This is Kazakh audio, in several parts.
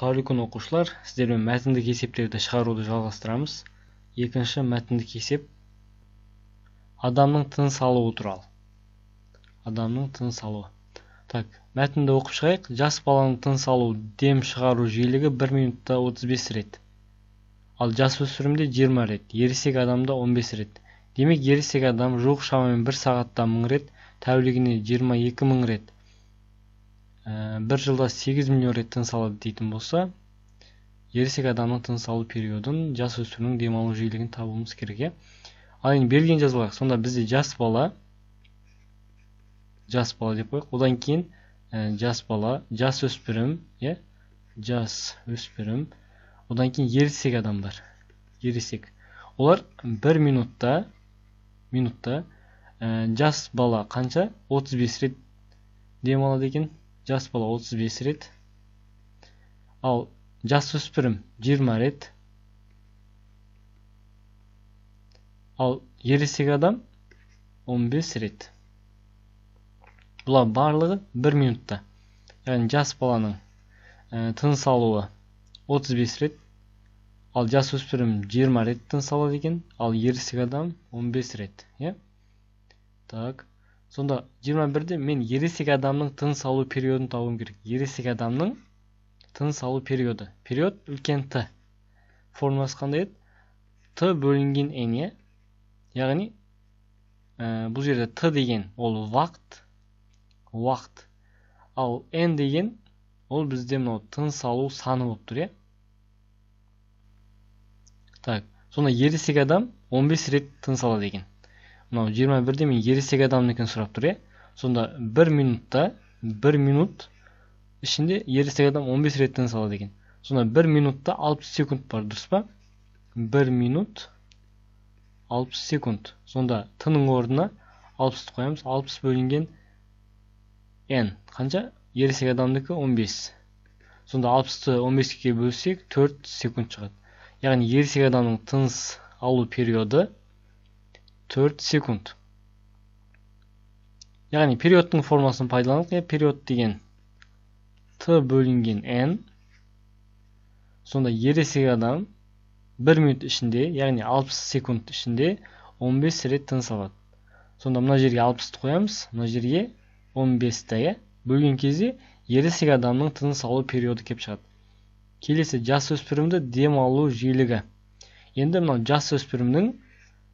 Қайырлы күн оқушылар, сіздермен мәтіндік есептерді шығаруды жалғастырамыз. Екінші мәтіндік есеп адамның тыныс алуы туралы. Адамның тыныс алуы. Так, мәтінді оқып шығайық. Жас баланың тыныс алу дем шығару жиілігі 1 минутта 35 рет. Ал жасөспірімде 20 рет, ересек адамда 15 рет. Демек, ересек адам жуық шамамен 1 сағатта 1000 рет, тәулігіне 22 000 рет. Bir жылда 8 миллион рет тыныс алады дейтін болса, ересек адамның тыныс алу периодын, жасөспірімнің дем алу жиілігін табуымыз керек. Ал енді берілген жазылайық. Сонда бізде жас бала деп қойық. Одан кейін жас бала, жасөспірім, жасөспірім. Одан кейін ересек адамдар. Ересек. Олар 1 минутта жас бала қанша? 35 рет дем алады екен. Жас бала 35 рет. Ал жасөспірім 20 рет. Ал ересек адам 15 рет. Бұлар барлығы 1 минутта. Яғни жас баланың тыныс алуы 35 рет. Ал жасөспірім 20 рет тыныс алады екен. Ал ересек адам 15 рет. Так. Сонда 21-де мен ересек адамның тыныс алу периодын табуым керек. Ересек адамның тыныс алу периоды. Период үлкен Т. Формуласы қандай еді? Т бөлінген N. Яғни бұл жерде Т деген ол уақыт. Ал N деген ол бізде мынау тыныс алу саны болып тұр. Так, сонда ересек адам 15 рет тыныс алады екен. Мынау 21-де мен ересек адамныкін сұрап тұр. Сонда 1 минут ішінде ересек адам 15 рет тыныс алады екен. Сонда 1 минутта 60 секунд бар, дұрыс па? 1 минут 60 секунд. Сонда Т-ның орнына 60 қоямыз. 60 бөлінген N. Қанша? Ересек адамдікі 15. Сонда 60-ты 15-ке бөлсек 4 секунд шығады. Яғни ересек адамның тыныс алу периоды 4 секунд. Яғни периодтың формасын пайдаланып, период деген Т бөлінген N. Сонда ересек адам 1 минут ішінде, яғни 60 секунд ішінде 15 рет тыныс алады. Сонда мына жерге 60-ты қоямыз, мына жерге 15-ті бөлген кезде ересек адамның тыныс алу периоды кеп шығады. Келесі жасөспірімді дем алу жиілігі. Енді мынау жасөспірімнің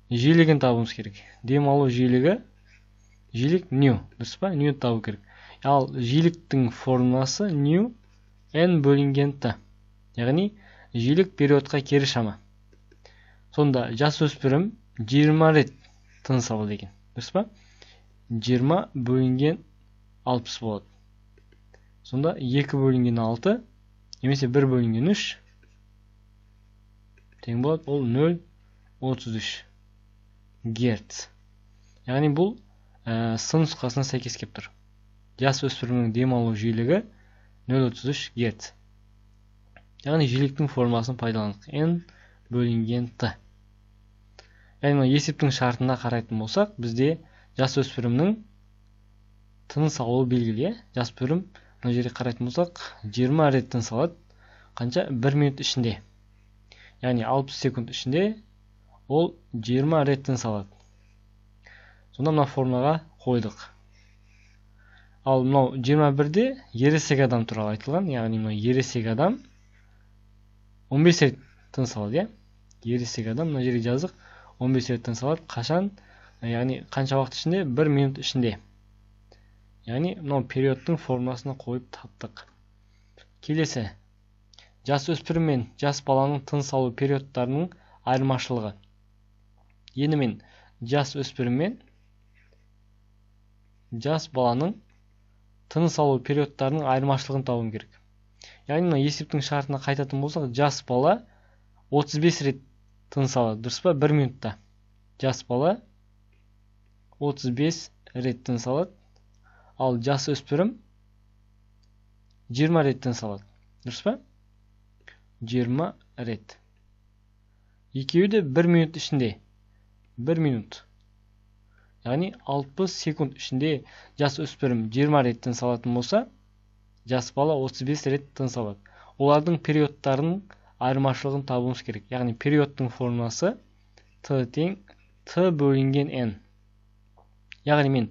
жиілігін табуымыз керек. Дем алу жиілік ню, дұрыс па? Ню табу керек. Ал жиіліктің формуласы ню N бөлінген Т. Яғни жиілік периодқа кері шама. Сонда жасөспірім 20 рет тыныс алады екен. Дұрыс па? 20 бөлінген 60 болады. Сонда 2 бөлінген 6, немесе 1 бөлінген 3 тең болады. Ол 0,33 Герц. Яғни бұл сын нұсқасына сәйкес кеп тұр. Жасөспірімнің дем алу жиілігі 0,33 Герц. Яғни жиіліктің формасын пайдаландық. N бөлінген Т. Яғни есептің шартына қарайтын болсақ, бізде жасөспірімнің тыныс алуы белгілі. Жасөспірім мына жерге қарайтын болсақ, 20 рет тыныс алады. Қанша? 1 минут ішінде. Яғни 60 секунд ішінде ол 20 рет тыныс алады. Сонда мына формаға қойдық. Ал мынау 21-де ересек адам туралы айтылған. Яғни мынау ересек адам 15 рет тыныс алады. Ересек адам мына жерге жаздық. 15 рет тыныс алады. Қашан? Яғни қанша уақыт ішінде? 1 минут ішінде. Яғни мынау периодтың формасына қойып таптық. Келесі. Жасөспірім мен жас баланың тыныс алу периодтарының айырмашылығы. Енді мен жасөспірім мен жас баланың тыныс алу периодтарының айырмашылығын табуым керек. Яғни мына есептің шартына қайтатын болсақ, жас бала 35 рет тыныс алады. Дұрыс па? 1 минутта. Жас бала 35 рет тыныс алады. Ал жасөспірім 20 рет тыныс алады. Дұрыс па? 20 рет. Екеуі де 1 минут ішінде. 1 минут. Яғни 60 секунд ішінде жасөспірім 20 рет тыныс алатын болса, жас бала 35 рет тыныс алады. олардың периодтарының айырмашылығын табуымыз керек. Яғни периодтың формуласы Т тең Т бөлінген N. Яғни мен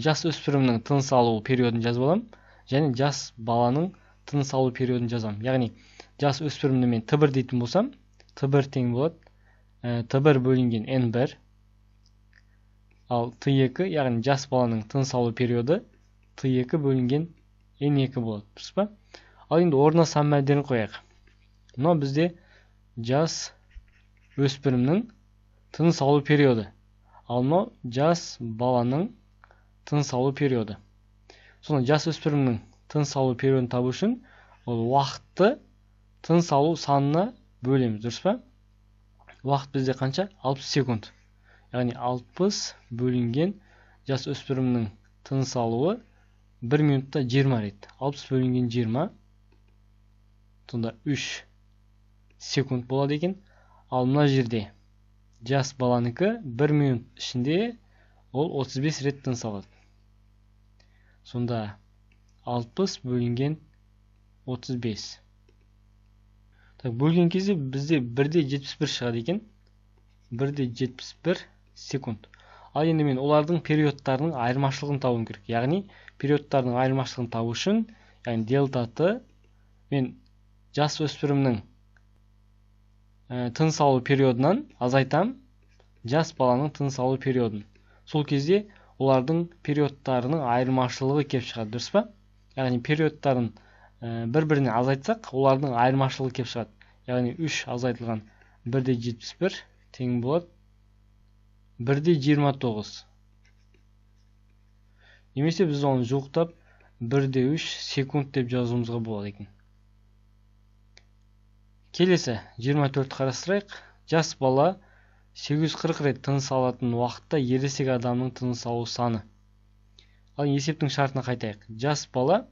жас өспірімнің тыныс алу периодын жазып аламын, және жас баланың тыныс алу периодын жазамын. Яғни жас өспірімді мен Т1 дейтін болсам, Т1 тең болады Т1 бөлінген N1. Ал Т2, яғни жас баланың тыныс алу периоды Т2 бөлінген N2 болады. Дұрыс па? Ал енді орнына сан мәндерін қояйық. Мынау бізде жас өспірімнің тыныс алу периоды. Ал мынау жас баланың тыныс алу периоды. Сонда жас өспірімнің тыныс алу периодын табу үшін ол уақытты тыныс алу санына бөлеміз. Дұрыс па? Уақыт бізде қанша? 60 секунд. Яғни 60 бөлінген жас өспірімнің тыныс алуы 1 минутта 20 рет. 60 бөлінген 20. Сонда 3 секунд болады екен. Ал мына жерде жас баланыкі 1 минут ішінде ол 35 рет тыныс алады. Сонда 60 бөлінген 35. Бөлген кезде бізде 1,71 шығады екен. 1,71 секунд. Ал енді мен олардың периодтарының айырмашылығын табуым керек. Яғни периодтардың айырмашылығын табу үшін, яғни дельта Т, мен жас өспірімнің тыныс алу периодынан азайтам жас баланың тыныс алу периодын. Сол кезде олардың периодтарының айырмашылығы кеп шығады. Дұрыс па? Яғни периодтарын бір-біріне азайтсақ, олардың айырмашылығы кеп шығады. Яғни 3 азайтылған 1,71 тең болады 1,29. Немесе біз оны жуықтап 1,3 секунд деп жазуымызға болады екен. Келесі 24 қарастырайық. Жас бала 840 рет тыныс алатын уақытта ересек адамның тыныс алу саны. Ал есептің шартына қайтайық. Жас бала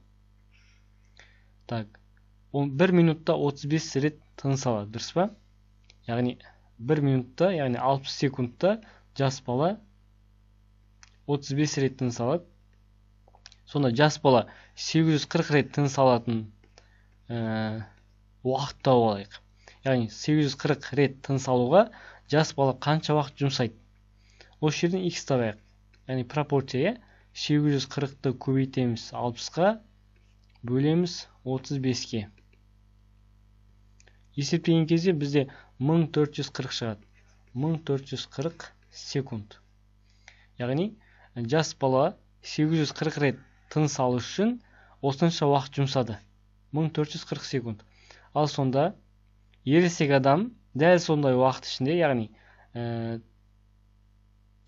1 минутта 35 рет тыныс алады. Дұрыс па? Яғни 1 минутта, яғни 60 секундта жас бала 35 рет тыныс алады. Сонда жас бала 840 рет тыныс алатын уақытта алайық. Яғни 840 рет тыныс алуға жас бала қанша уақыт жұмсайды? Осы жерден x табайық. Яғни пропорция 840-ты көбейтеміз 60-қа, бөлеміз 35-ке. Есептеген кезде бізде 1440 шығады. 1440 секунд. Яғни жас бала 840 рет тыныс алу үшін осынша уақыт жұмсады. 1440 секунд. Ал сонда ересек адам дәл сондай уақыт ішінде, яғни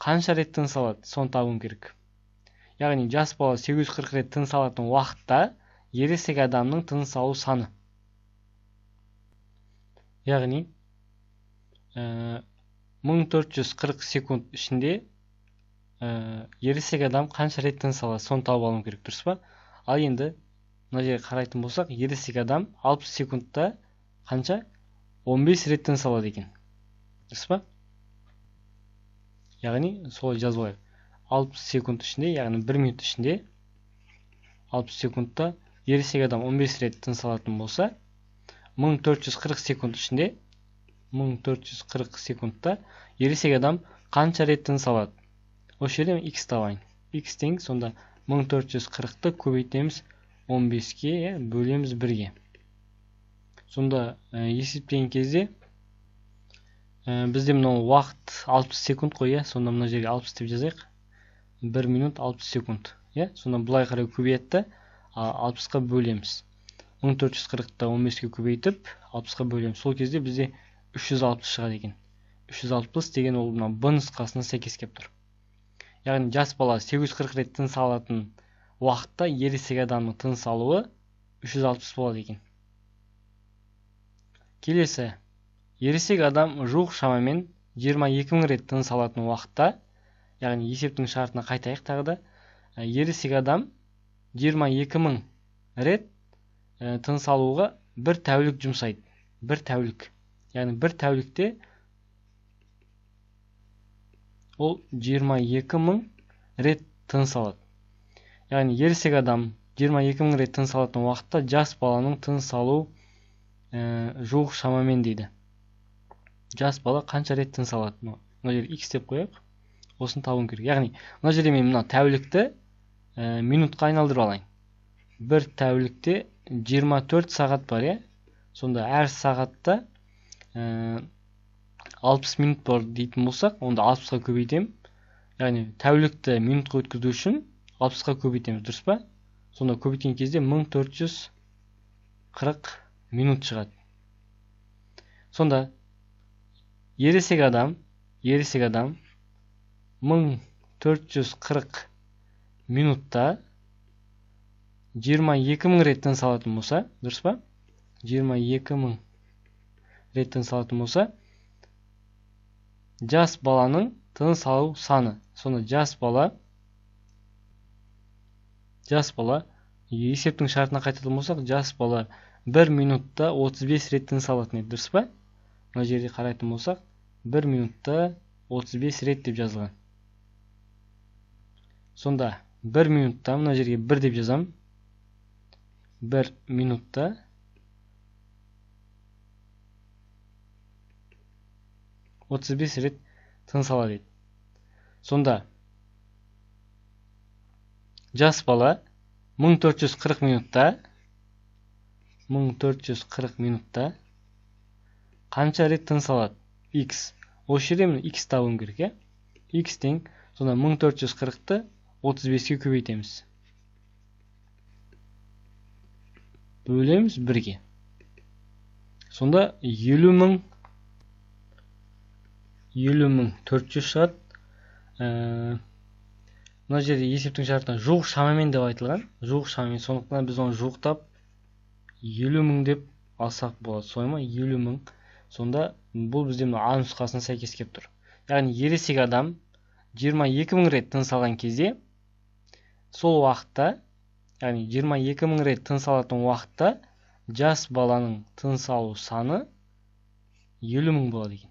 қанша рет тыныс алады? Соны табуым керек. Яғни жас бала 840 рет тыныс алатын уақытта ересек адамның тыныс алу саны. Яғни 1440 секунд ішінде ересек адам қанша рет тыныс алады? Соны тауып алуым керек. Дұрыс па? Ал енді мына жерге қарайтын болсақ, ересек адам 60 секундта қанша? 15 рет тыныс алады екен. Дұрыс па? Яғни солай жазып алайық. 60 секунд ішінде, яғни 1 минут ішінде 60 секундта ересек адам 15 рет тыныс алатын болса, 1440 секунд ішінде 1440 секундта ересек адам қанша рет тыныс алады? Осы жерден x табайын. X тең, сонда 1440-ты көбейтеміз 15-ке, бөлеміз 1-ге. Сонда есептеген кезде бізде мынау уақыт 60 секунд қой, сонда мына жерге 60 деп жазайық. 1 минут 60 секунд. Сонда бұлай қарай көбейетті, 60-қа бөлеміз. 1440-та 15-ке көбейтіп 60-қа бөлеміз. Сол кезде бізде 360 шығады екен. 360 деген ол мына Б нұсқасына сәйкес келіп тұр. Яғни жас бала 840 рет тыныс алатын уақытта ересек адамның тыныс алуы 360 болады екен. Келесі, ересек адам жуық шамамен 22 000 рет тыныс алатын уақытта, яғни есептің шартына қайтайық тағы да, ересек адам 22 000 рет тыныс алуға бір тәулік жұмсайды. Бір тәулік. Яғни бір тәулікте ол 22 000 рет тыныс алады. Яғни ересек адам 22 000 рет тыныс алатын уақытта жас баланың тыныс алу жуық шамамен дейді. Жас бала қанша рет тыныс алады? Мына жерге x деп қояйық. Осыны табуым керек. Яғни мына жерде мен мына тәулікті минутқа айналдырып алайын. Бір тәулікте 24 сағат бар, иә? Сонда әр сағатта 60 минут бар дейтін болсақ, онда 60-ға көбейтем. Яғни тәулікті минутқа өткізу үшін 60-ға көбейтеміз, дұрыс па? Сонда көбейткен кезде 1440 минут шығады. Сонда ересек адам 1440 минутта 22.000 рет тыныс алатын болса, дұрыс па? 22.000 рет тыныс алатын болса, жас баланың тыныс алу саны. Сонда жас бала есептің шартына қайтатын болсақ, жас бала 1 минутта 35 рет тыныс алатын еді, дұрыс па? Мына жерде қарайтын болсақ, 1 минутта 35 рет деп жазылған. Сонда 1 минутта, мына жерге 1 деп жазам. 1 минутта 35 рет тыныс алады. Сонда жас бала 1440 минутта қанша рет тыныс алады? X. Осы жерде мен X табуым керек, иә? X тең. Сонда 1440-ты 35-ке көбейтеміз. Бөлеміз 1-ге. Сонда 70.400 шығады. Мына жерде есептің шартына жуық шамамен деп айтылған. Жуық шамамен. Сондықтан біз оны жуықтап 70.000 деп алсақ болады. Солай ма? 70.000. Сонда бұл бізде А нұсқасына сәйкес келіп тұр. Яғни ересек адам 22.000 рет тыныс алған кезде, сол уақытта, яғни 22.000 рет тыныс алатын уақытта жас баланың тыныс алу саны 70.000 болады екен.